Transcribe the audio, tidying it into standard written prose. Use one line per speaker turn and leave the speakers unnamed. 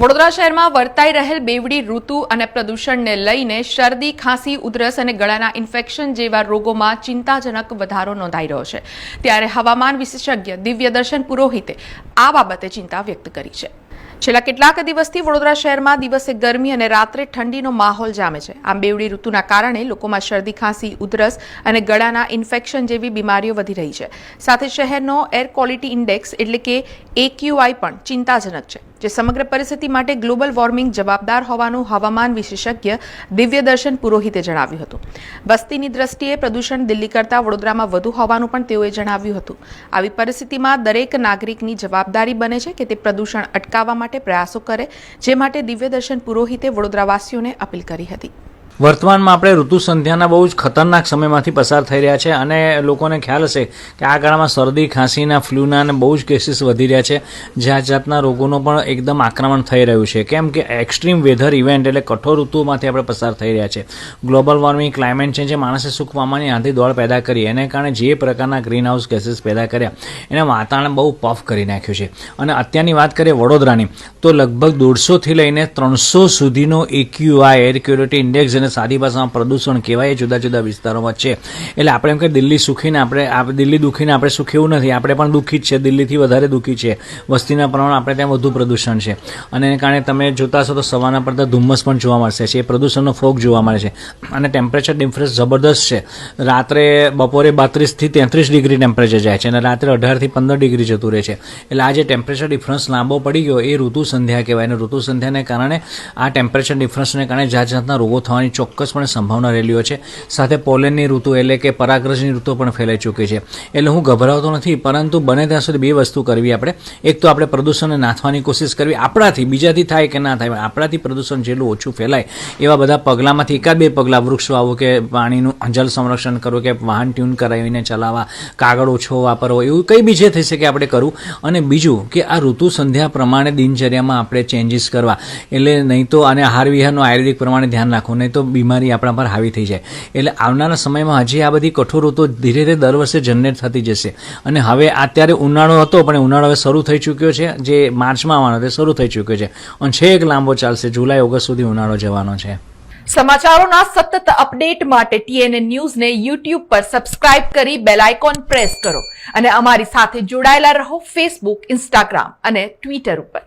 વડોદરા શહેરમાં વર્તાઈ રહેલ બેવડી ઋતુ અને પ્રદૂષણને લઈને શરદી, ખાંસી, ઉધરસ અને ગળાના ઇન્ફેક્શન જેવા રોગોમાં ચિંતાજનક વધારો નોંધાઈ રહ્યો છે। ત્યારે હવામાન વિશેષજ્ઞ દિવ્યદર્શન પુરોહિતે આ બાબતે ચિંતા વ્યક્ત કરી છે। છેલ્લા કેટલાક દિવસથી વડોદરા શહેરમાં દિવસે ગરમી અને રાત્રે ઠંડીનો માહોલ જામે છે। આમ બેવડી ઋતુના કારણે લોકોમાં શરદી, ખાંસી, ઉધરસ અને ગળાના ઇન્ફેક્શન જેવી બીમારીઓ વધી રહી છે। સાથે શહેરનો એર ક્વોલિટી ઇન્ડેક્સ એટલે કે AQI પણ ચિંતાજનક છે, જે સમગ્ર પરિસ્થિતિ માટે ગ્લોબલ વોર્મિંગ જવાબદાર હોવાનું હવામાન વિશેષજ્ઞ દિવ્યદર્શન પુરોહિતે જણાવ્યું હતું। વસ્તીની દ્રષ્ટિએ પ્રદૂષણ દિલ્હી કરતાં વડોદરામાં વધુ હોવાનું પણ તેઓએ જણાવ્યું હતું। આવી પરિસ્થિતિમાં દરેક નાગરિકની જવાબદારી બને છે કે તે પ્રદૂષણ અટકાવવા માટે પ્રયાસો કરે, જે માટે દિવ્યદર્શન પુરોહિતે વડોદરાવાસીઓને અપીલ કરી હતી।
વર્તમાનમાં આપણે ઋતુ સંધ્યાના બહુ જ ખતરનાક સમયમાંથી પસાર થઈ રહ્યા છે અને લોકોને ખ્યાલ હશે કે આ ગાળામાં શરદી, ખાંસીના, ફ્લૂના અને બહુ જ કેસીસ વધી રહ્યા છે। જાત જાતના રોગોનો પણ એકદમ આક્રમણ થઈ રહ્યું છે, કેમ કે એક્સ્ટ્રીમ વેધર ઇવેન્ટ એટલે કઠોર ઋતુમાંથી આપણે પસાર થઈ રહ્યા છે। ગ્લોબલ વોર્મિંગ, ક્લાઇમેટ ચેન્જે માણસે સુખ પામવાની આંધી દોડ પેદા કરી, એને કારણે જે પ્રકારના ગ્રીન હાઉસ ગેસીસ પેદા કર્યા એને વાતાવરણ બહુ પફ કરી નાખ્યું છે। અને અત્યારની વાત કરીએ વડોદરાની તો લગભગ 150થી લઈને 300 સુધીનો AQI એર ક્વોલિટી ઇન્ડેક્સ સાદી ભાષામાં પ્રદૂષણ કહેવાય જુદા જુદા વિસ્તારોમાં છે। એટલે આપણે એમ કે દિલ્હી સુખીને દિલ્હી દુઃખીને આપણે સુખી એવું નથી, આપણે પણ દુઃખી જ છે, દિલ્હીથી વધારે દુઃખી છે। વસ્તીના પ્રમાણે આપણે ત્યાં વધુ પ્રદૂષણ છે અને એને કારણે તમે જોતા હશો તો સવારના પડતા ધુમ્મસ પણ જોવા મળશે છે, એ પ્રદૂષણનો ફોગ જોવા મળે છે અને ટેમ્પરેચર ડિફરન્સ જબરદસ્ત છે। રાત્રે બપોરે 32થી 33 ડિગ્રી ટેમ્પરેચર જાય છે અને રાત્રે 18થી 15 ડિગ્રી જતું રહે છે। એટલે આ જે ટેમ્પરેચર ડિફરન્સ લાંબો પડી ગયો એ ઋતુ સંધ્યા કહેવાય અને ઋતુ સંધ્યાને કારણે આ ટેમ્પરેચર ડિફરન્સને કારણે જાત જાતના રોગો થવાની ચોક્કસપણે સંભાવના રહેલી હોય છે। સાથે પોલેનની ઋતુ એટલે કે પરાગરજની ઋતુ પણ ફેલાઈ ચૂકી છે। એટલે હું ગભરાતો નથી, પરંતુ બને ત્યાં સુધી બે વસ્તુ કરવી આપણે। એક તો આપણે પ્રદૂષણને નાથવાની કોશિશ કરવી આપણાથી, બીજાથી થાય કે ના થાય, આપણાથી પ્રદૂષણ જેટલું ઓછું ફેલાય એવા બધા પગલાંમાંથી એકાદ બે પગલાં, વૃક્ષ વાવો કે પાણીનું જલ સંરક્ષણ કરવું કે વાહન ટ્યુન કરાવીને ચલાવવા, કાગળ ઓછો વાપરવો, એવું કંઈ બી જે થઈ શકે આપણે કરવું। અને બીજું કે આ ઋતુ સંધ્યા પ્રમાણે દિનચર્યામાં આપણે ચેન્જીસ કરવા, એટલે નહીં તો અને આહાર વિહારનું આયુર્વેદિક પ્રમાણે ધ્યાન રાખવું, નહીં તો બીમારી આપણા પર હાવી થઈ જાય। એટલે આવનારા સમયમાં હજી આ બધી કઠોર ઋતુ ધીરે ધીરે દર વર્ષે જનરેટ થતી જશે અને હવે અત્યારે ઉનાળો હતો પણ ઉનાળો હવે શરૂ થઈ ચૂક્યો છે, જે માર્ચમાં આવવાનો તે શરૂ થઈ ચૂક્યો છે અને છેક લાંબો ચાલશે, જુલાઈ ઓગસ્ટ સુધી ઉનાળો જવાનો છે।
સમાચારોના સતત અપડેટ માટે TNN ન્યૂઝને YouTube પર સબસ્ક્રાઇબ કરી બેલ આઇકોન પ્રેસ કરો અને અમારી સાથે જોડાયેલા રહો Facebook, Instagram અને Twitter ઉપર।